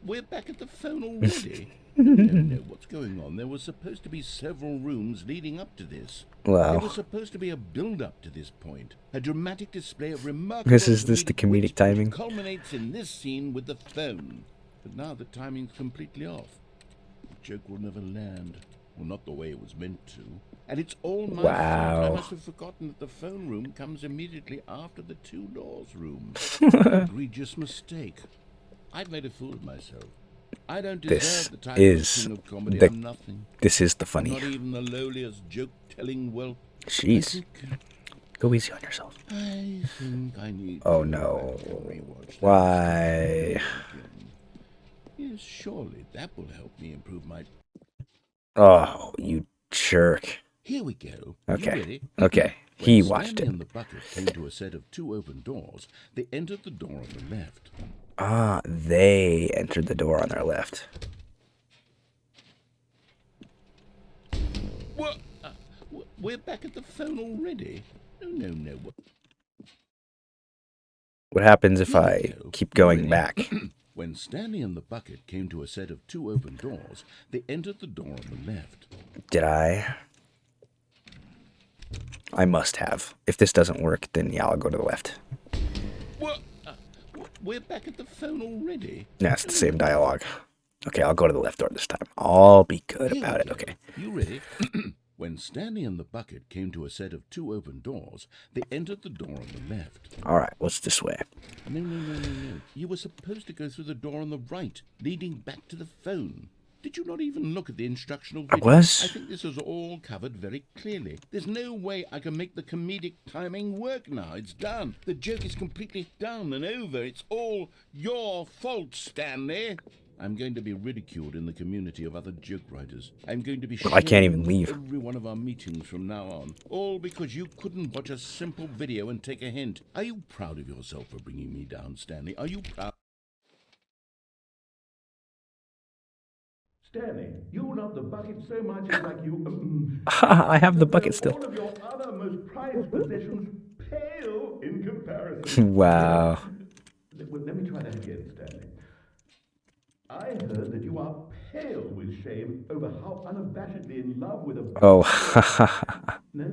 We're back at the phone already? No, what's going on? There were supposed to be several rooms leading up to this. Wow. There was supposed to be a build-up to this point, a dramatic display of remarkable Is this the comedic wit, timing? which culminates in this scene with the phone. But now the timing's completely off. The joke will never land. Well, not the way it was meant to. And it's all my fault. I Wow. must have forgotten that the phone room comes immediately after the two doors room. Egregious mistake. I've made a fool of myself. I don't deserve This the title is of king of comedy. the- I'm nothing. This is the I'm funny. not even the lowliest joke-telling whelp. Jeez. Go easy on yourself. I think I need Oh, to go no. back and rewatch that Why? again. Yes, surely that will help me improve my... Oh, you jerk. Here we go. Okay. You ready? Okay. When He watched Stanley it. and the bucket came to a set of two open doors, they entered the door on the left. Ah, they entered the door on their left. What? We're back at the phone already? No. What happens if Here we I go. keep You going ready? back? When Stanley and the bucket came to a set of 2 open doors, they entered the door on the left. Did I? I must have. If this doesn't work, then yeah, I'll go to the left. What? We're back at the phone already? Yeah, it's the same dialogue. Okay, I'll go to the left door this time. I'll be good Here about we it, go. okay. You ready? When Stanley and the bucket came to a set of 2 open doors, they entered the door on the left. Alright, what's this way? No. You were supposed to go through the door on the right, leading back to the phone. Did you not even look at the instructional video? I was. I think this is all covered very clearly. There's no way I can make the comedic timing work now. It's done. The joke is completely done and over. It's all your fault, Stanley. I'm going to be ridiculed in the community of other joke writers. I'm going to be Well, I can't even shamed leave. every one of our meetings from now on. All because you couldn't watch a simple video and take a hint. Are you proud of yourself for bringing me down, Stanley? Are you proud? Stanley, you love the bucket so much it's like you... I have the bucket still. All of your other most prized possessions pale in comparison. Wow. Well, let me try that again, Stanley. I heard that you are pale with shame over how unabashedly in love with a bucket. Oh, No?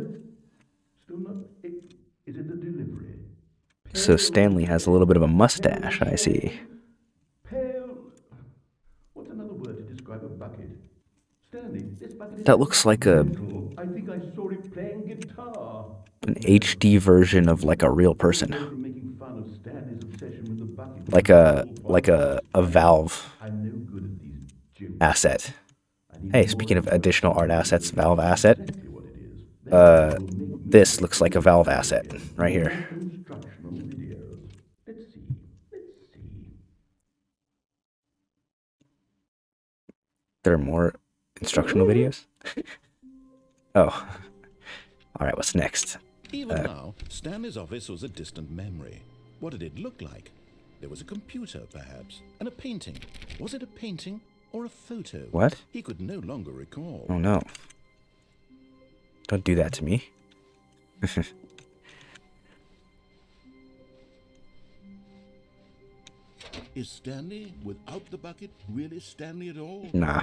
Still not? Is it the delivery? so Stanley has a little bit of a mustache, I see. Pale... What's another word to describe a bucket? Stanley, this bucket is... That looks like a I think I saw it playing guitar. an HD version of like a real person. From making fun of Stanley's obsession with the bucket. Like a Valve I'm no good at these jokes. asset. I need Hey, more speaking of additional art assets, Valve asset. exactly what it is. This looks like a Valve asset right here. Instructional videos. Let's see. There are more instructional videos? Oh. Alright, what's next? Even now, Stanley's office was a distant memory. What did it look like? There was a computer, perhaps, and a painting. Was it a painting or a photo? What? He could no longer recall. Oh no. Don't do that to me. Is Stanley without the bucket really Stanley at all? Nah.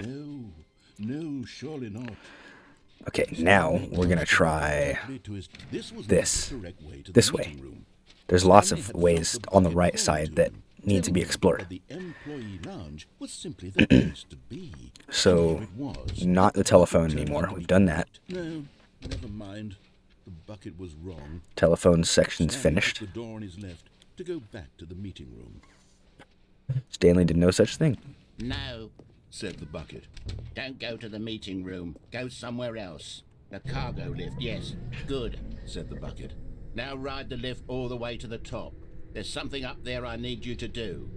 No, surely not. Okay, now we're gonna try This was this. not the correct way to the This way. meeting room. There's lots Stanley of had ways felt the on the bucket right calling side to that him, need to be telling him explored. that the employee lounge was simply the place to be. So, And here it was. not the telephone anymore. We've done that. No, never mind. The bucket was wrong. Telephone section's Stanley finished. took the door on his left to go back to the meeting room. Stanley did no such thing. No, Said the bucket. don't go to the meeting room. Go somewhere else. The cargo lift, yes. Good. Said the bucket. Now ride the lift all the way to the top. There's something up there I need you to do.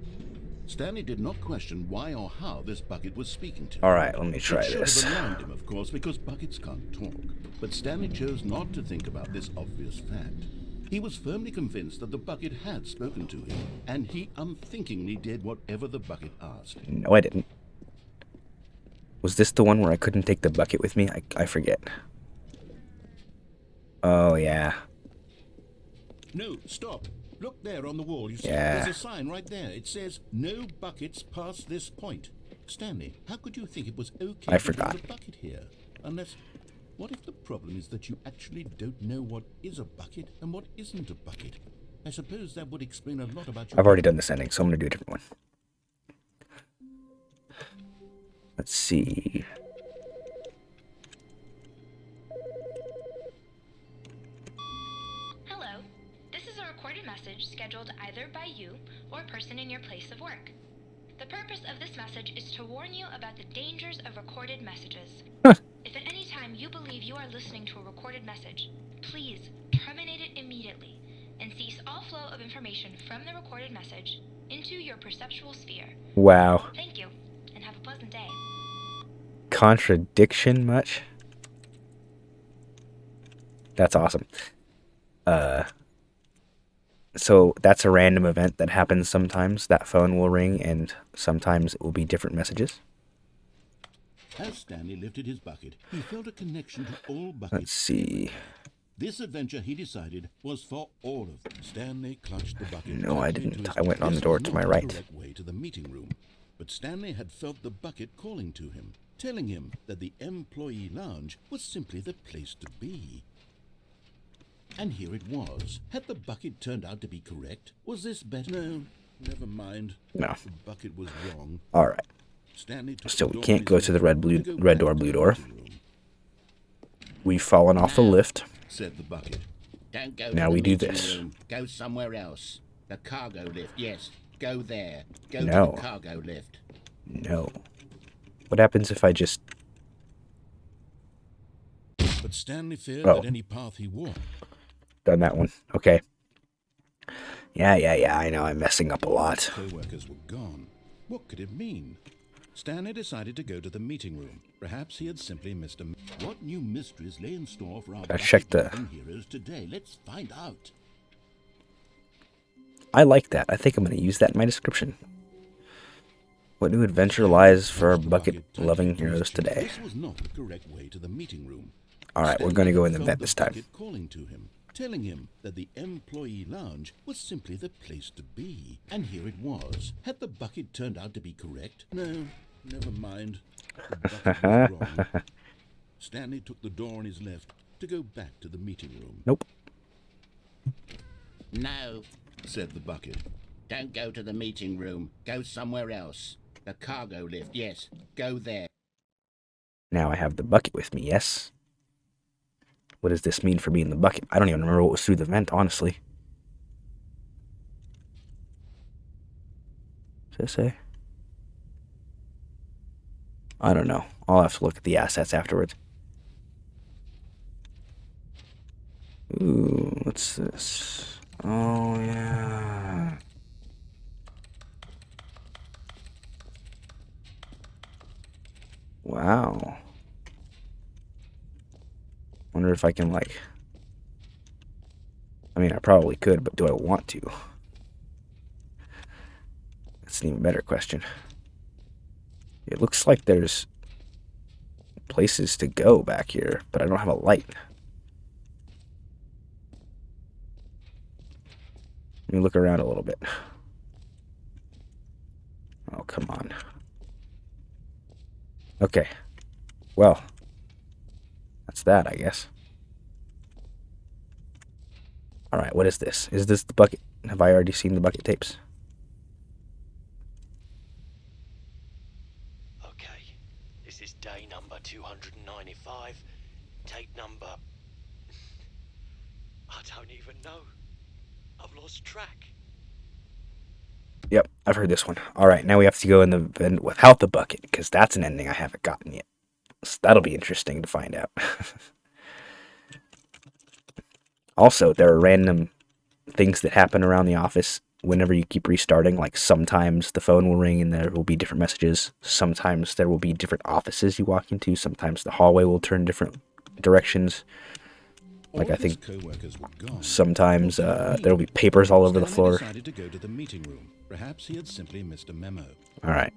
Stanley did not question why or how this bucket was speaking to him. Alright, let me try It should this. have alarmed him, of course, because buckets can't talk. But Stanley chose not to think about this obvious fact. He was firmly convinced that the bucket had spoken to him, and he unthinkingly did whatever the bucket asked. No, I didn't. Was this the one where I couldn't take the bucket with me? I forget. Oh, yeah. No, stop. Look there on the wall. You see, Yeah. there's a sign right there. It says, "No buckets past this point." Stanley, how could you think it was okay I to forgot. put a bucket here? Unless, what if the problem is that you actually don't know what is a bucket and what isn't a bucket? I suppose that would explain a lot about your... I've already done this ending, so I'm gonna do a different one. Let's see. Hello. This is a recorded message scheduled either by you or a person in your place of work. The purpose of this message is to warn you about the dangers of recorded messages. If at any time you believe you are listening to a recorded message, please terminate it immediately and cease all flow of information from the recorded message into your perceptual sphere. Wow. Thank you, and have a pleasant day. Contradiction much? That's awesome. So that's a random event that happens sometimes. That phone will ring and sometimes it will be different messages. As Stanley lifted his bucket, he felt a connection to all buckets. Let's see. This adventure, he decided, was for all of them. Stanley clutched the bucket. No, I tightly to didn't. his- I went on the This door was to not my the right. correct way to the meeting room, but Stanley had felt the bucket calling to him, telling him that the employee lounge was simply the place to be. And here it was. Had the bucket turned out to be correct? Was this better? No, never mind. No. The bucket was wrong. All right. Stanley took So the we door can't on go his to the left red to go door, back to blue the door. meeting room, We've fallen off the Now. lift. said the bucket. Don't go Now to we the do meeting this. room. Go somewhere else. The cargo lift, yes. Go there. Go No. to the cargo lift. No. What happens if I just... But Stanley feared Oh. that any path he walked, Done that one. Okay. Yeah. I know I'm messing up a lot. co-workers were gone. What could it mean? Stanley decided to go to the meeting room. Perhaps he had simply missed a... What new mysteries lay in store for our I checked the- bucket-loving heroes today? Let's find out. I like that. I think I'm going to use that in my description. What new adventure lies for our bucket-loving heroes today? This was not the correct way to the meeting room. All right, we're Stanley going to go in had the felt vent this time. bucket calling to him, telling him that the employee lounge was simply the place to be. And here it was. Had the bucket turned out to be correct? No, never mind. The bucket was wrong. Stanley took the door on his left to go back to the meeting room, Nope. No. said the bucket. Don't go to the meeting room. Go somewhere else. The cargo lift, yes. Go there. Now I have the bucket with me, yes? What does this mean for me in the bucket? I don't even remember what was through the vent, honestly. Does it say? I don't know. I'll have to look at the assets afterwards. Ooh, what's this? Oh, yeah. Wow. Wonder if I can, like... I mean, I probably could, but do I want to? That's an even better question. It looks like there's places to go back here, but I don't have a light. Let me look around a little bit. Oh, come on. Okay. Well, that's that, I guess. Alright, what is this? Is this the bucket? Have I already seen the bucket tapes? Okay, this is day number 295, tape number... I don't even know. I've lost track. Yep, I've heard this one. Alright, now we have to go in the vent without the bucket, because that's an ending I haven't gotten yet. So that'll be interesting to find out. Also, there are random things that happen around the office whenever you keep restarting. Like, sometimes the phone will ring and there will be different messages. Sometimes there will be different offices you walk into. Sometimes the hallway will turn different directions. Like, I think co-workers were gone. sometimes What could it there will be mean? papers all over the Stanley floor. decided to go to the meeting room. Perhaps he had simply missed a memo. Alright.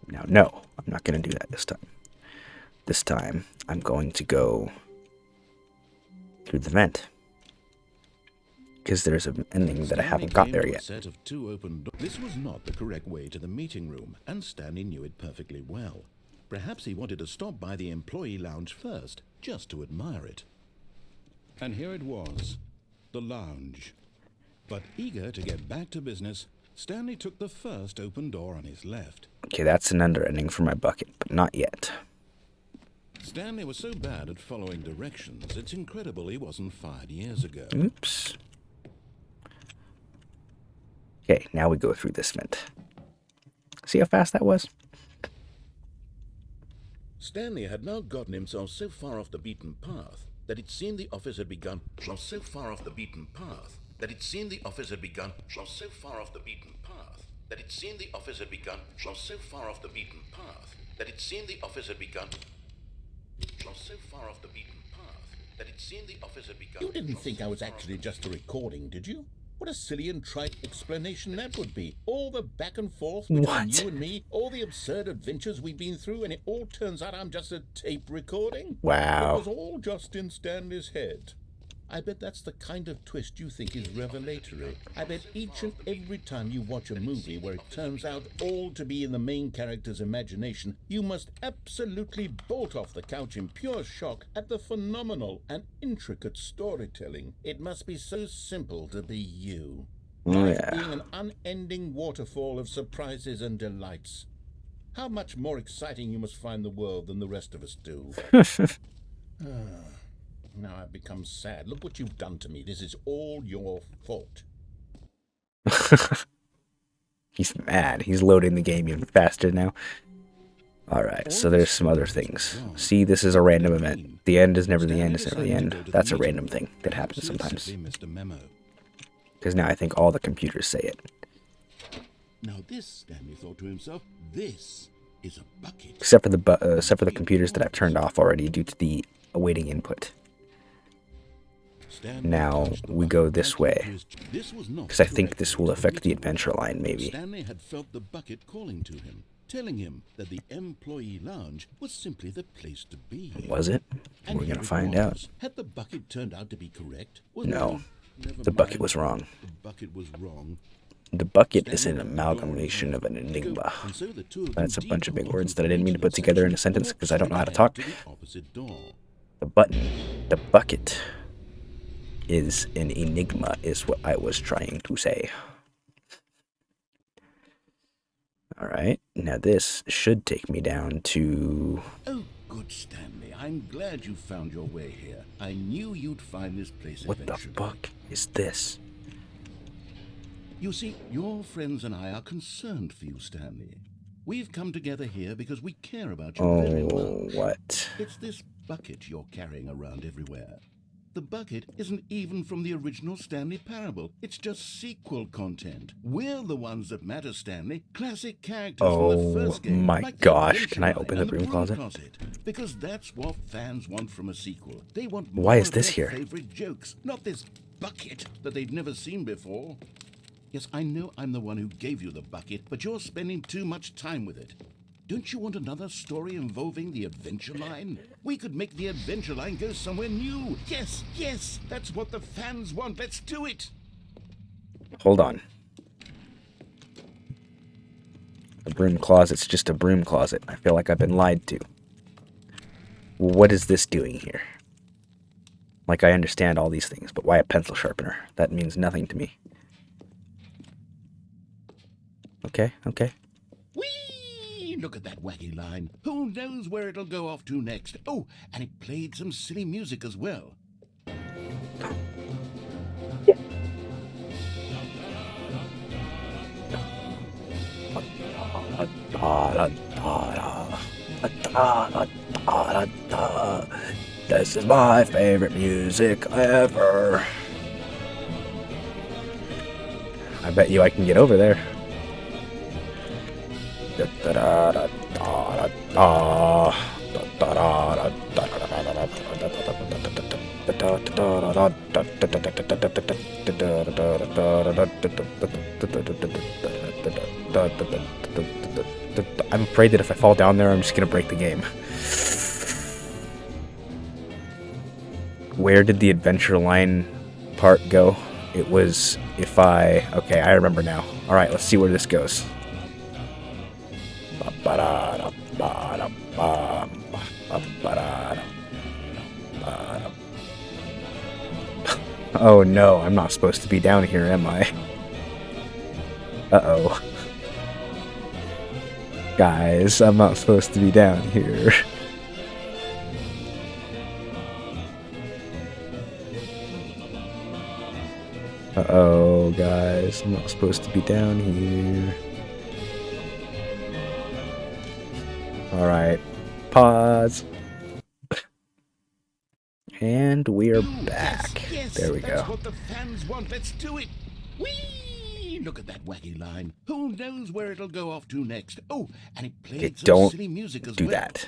Now, no, I'm not going to do that this time. This time, I'm going to go through the vent. Because there's an ending that I haven't got there yet. Set of two open doors. This was not the correct way to the meeting room, and Stanley knew it perfectly well. Perhaps he wanted to stop by the employee lounge first, just to admire it. And here it was, the lounge. But eager to get back to business, Stanley took the first open door on his left. Okay, that's an under ending for my bucket, but not yet. Stanley was so bad at following directions, it's incredible he wasn't fired years ago. Oops. Okay, now we go through this vent. See how fast that was? Stanley had now gotten himself so far off the beaten path that it seemed the office had begun. So far off the beaten path that it seemed the office had begun. So far off the beaten path that it seemed the office had begun. So far off the beaten path that it seemed the office had begun. So far off the beaten path that it seemed the office had begun. You didn't think I was actually just a recording, did you? What a silly and trite explanation that would be. All the back and forth between What? you and me, all the absurd adventures we've been through, and it all turns out I'm just a tape recording? Wow. It was all just in Stanley's head. I bet that's the kind of twist you think is revelatory. I bet each and every time you watch a movie where it turns out all to be in the main character's imagination, you must absolutely bolt off the couch in pure shock at the phenomenal and intricate storytelling. It must be so simple to be you. Oh, Life yeah. being an unending waterfall of surprises and delights. How much more exciting you must find the world than the rest of us do. Now I've become sad. Look what you've done to me. This is all your fault. He's mad. He's loading the game even faster now. Alright, so there's some other things. See, this is a random event. The end is never the end, is never the end. That's a random thing that happens sometimes. Because now I think all the computers say it. Now this, Stanley thought to himself, this is a bucket. Except for the computers that I've turned off already due to the awaiting input. Now we go this way, because I think this will affect the adventure line, maybe. Stanley had felt the bucket calling to him, telling him that the employee lounge was simply the place to be. Was it? And We're here gonna it find was. out. Had the bucket turned out to be correct? No, Never the bucket mind. was wrong. The bucket was wrong. The bucket is an amalgamation of an enigma. And so the two of them That's a bunch of big devolved words that I didn't mean to into put together in a section, sentence because I don't know how to walked talk. straight ahead to the opposite door. The button, the bucket, is an enigma, is what I was trying to say. Alright, now this should take me down to... Oh, good Stanley. I'm glad you found your way here. I knew you'd find this place What the eventually. fuck is this? You see, your friends and I are concerned for you, Stanley. We've come together here because we care about you very Oh, much. what? It's this bucket you're carrying around everywhere. The bucket isn't even from the original Stanley Parable. It's just sequel content. We're the ones that matter, Stanley. Classic characters from the Oh first game. my like the gosh, Adventure can I Line open the and broom closet? Because that's what fans want from a sequel. They want Why more is of this their here? favorite jokes, not this bucket that they've never seen before. Yes, I know I'm the one who gave you the bucket, but you're spending too much time with it. Don't you want another story involving the Adventure Line? We could make the Adventure Line go somewhere new. Yes, yes, that's what the fans want. Let's do it. Hold on. The broom closet's just a broom closet. I feel like I've been lied to. What is this doing here? Like, I understand all these things, but why a pencil sharpener? That means nothing to me. Okay, okay. Whee! Look at that wacky line. Who knows where it'll go off to next? Oh, and it played some silly music as well. This is my favorite music ever. I bet you I can get over there. I'm afraid that if I fall down there, I'm just gonna break the game. Where did the adventure line part go? It was if I... Okay, I remember now. Alright, let's see where this goes. Oh no, I'm not supposed to be down here, am I? Uh-oh. Guys, I'm not supposed to be down here. Uh-oh, guys, I'm not supposed to be down here. Alright, pause. And we're back. Yes, There we that's go. what the fans want. Let's do it. Whee! Look at that wacky line. Who knows where it'll go off to next? Oh, and it played Okay, some don't silly music as do well. that.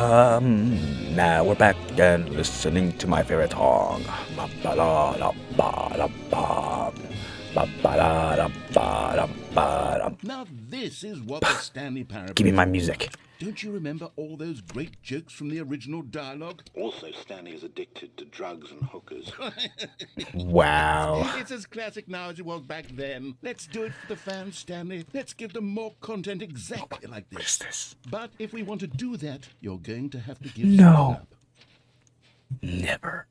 Now we're back and listening to my favorite song. Ba-ba-da-ba-da-ba. Ba-ba-da-da-ba-da-ba-da. Now this is what the Stanley Parable Give me is my all music. about. Don't you remember all those great jokes from the original dialogue? Also, Stanley is addicted to drugs and hookers. Wow. It's as classic now as it was back then. Let's do it for the fans, Stanley. Let's give them more content exactly like What is this. this? But if we want to do that, you're going to have to give No. something up. Never.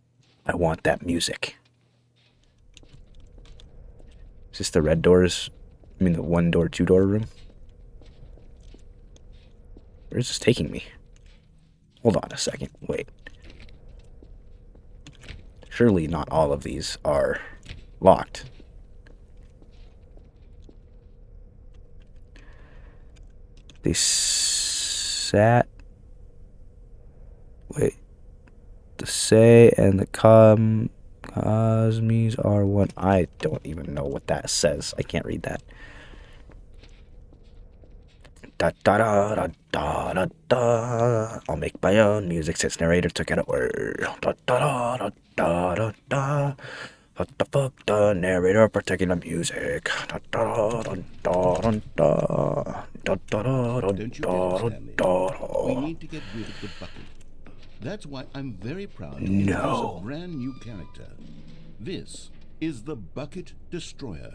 I want that music. Is this the red doors? I mean the 1-door, 2-door room? Where's this taking me? Hold on a second. Wait. Surely not all of these are locked. They sat... Wait. The say and the cosmes are one. I don't even know what that says. I can't read that. Da da da da da da da. I'll make my own music since narrator took it away. Da da da da da da da. What the fuck? The narrator protecting the music. Da da da da da da. Da da da da Don't you da get it, da. Stanley? We need to get rid of the bucket. That's why I'm very proud to No. introduce a brand new character. This is the Bucket Destroyer.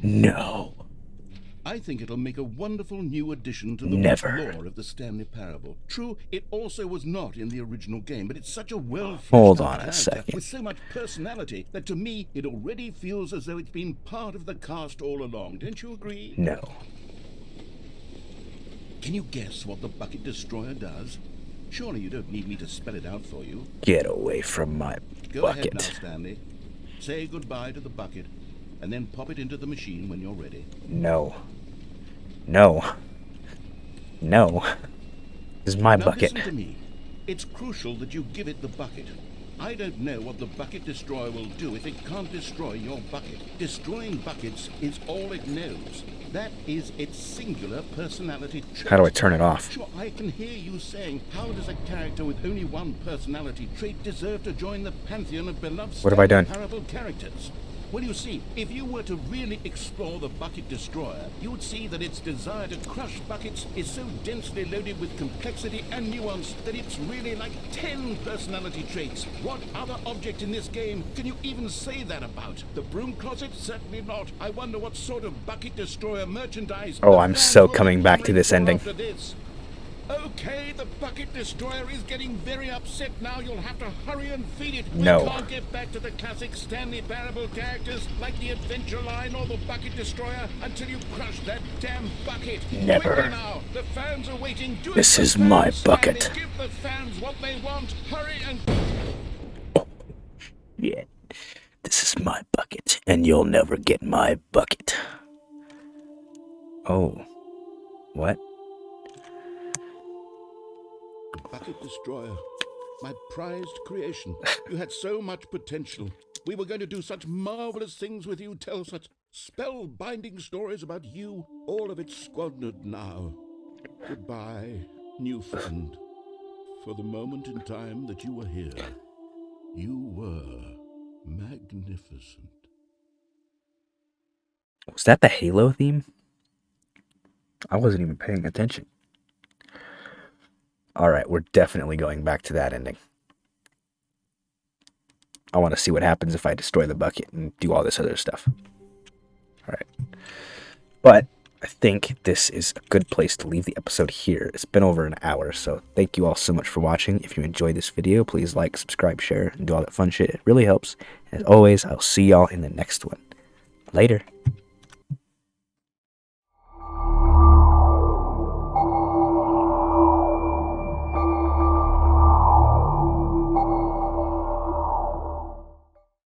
No. I think it'll make a wonderful new addition to the Never. lore of the Stanley Parable. True, it also was not in the original game, but it's such a well-fleshed Hold out on a character second. with so much personality that to me it already feels as though it's been part of the cast all along. Don't you agree? No. Can you guess what the Bucket Destroyer does? Surely you don't need me to spell it out for you. Get away from my Go ahead now, bucket. Stanley. Say goodbye to the bucket, and then pop it into the machine when you're ready. No. No. No. This is my Now bucket. listen to me. It's crucial that you give it the bucket. I don't know what the Bucket Destroyer will do if it can't destroy your bucket. Destroying buckets is all it knows. That is its singular personality trait. How do I turn it off? Sure, I can hear you saying, how does a character with only one personality trait deserve to join the pantheon of beloved What have I Stanley done? Parable characters? Well, you see, if you were to really explore the Bucket Destroyer, you would see that its desire to crush buckets is so densely loaded with complexity and nuance that it's really like 10 personality traits. What other object in this game can you even say that about? The broom closet? Certainly not. I wonder what sort of Bucket Destroyer merchandise... Oh, the I'm fans so will be coming back to clamoring this for ending. after this. Okay, the Bucket Destroyer is getting very upset now. You'll have to hurry and feed it. No. We can't get back to the classic Stanley Parable characters like the Adventure Line or the Bucket Destroyer until you crush that damn bucket. Never. Quickly now. The fans are waiting. Do This it is for the my fans, bucket. Stanley. Give the fans what they want. Hurry and... Yeah. This is my bucket, and you'll never get my bucket. Oh. What? Bucket Destroyer. My prized creation. You had so much potential. We were going to do such marvelous things with you, tell such spell-binding stories about you. All of it squandered now. Goodbye, new friend. For the moment in time that you were here, you were magnificent. Was that the Halo theme? I wasn't even paying attention. Alright, we're definitely going back to that ending. I want to see what happens if I destroy the bucket and do all this other stuff. Alright. But I think this is a good place to leave the episode here. It's been over an hour, so thank you all so much for watching. If you enjoyed this video, please like, subscribe, share, and do all that fun shit. It really helps. As always, I'll see y'all in the next one. Later.